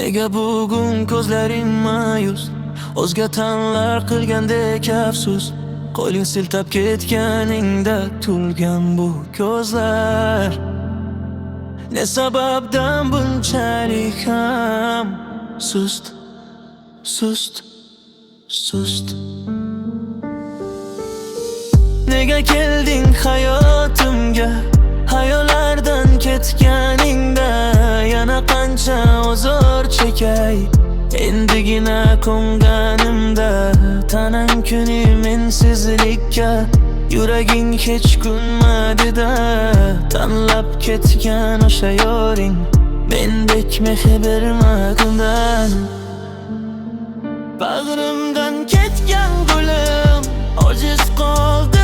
Nega bugun ko'zlaring ma'yus, o'zga tanlar qilgandek afsus. Qo'ling siltab ketganingda to'lgan bu ko'zlar. Ne sababdan bunchalik ham sust, sust, sust. Nega kelding hayotimga, hayollardan ketganingda? Yana qancha ozor chekay, endigina ko'nganimda. Tanang kuni mensizlikka, yuraging hech kunmadida. Tanlab ketgan o'sha yoring mendek mehr bermadidan. Bag'rimdan ketgan gulim ojiz qoldi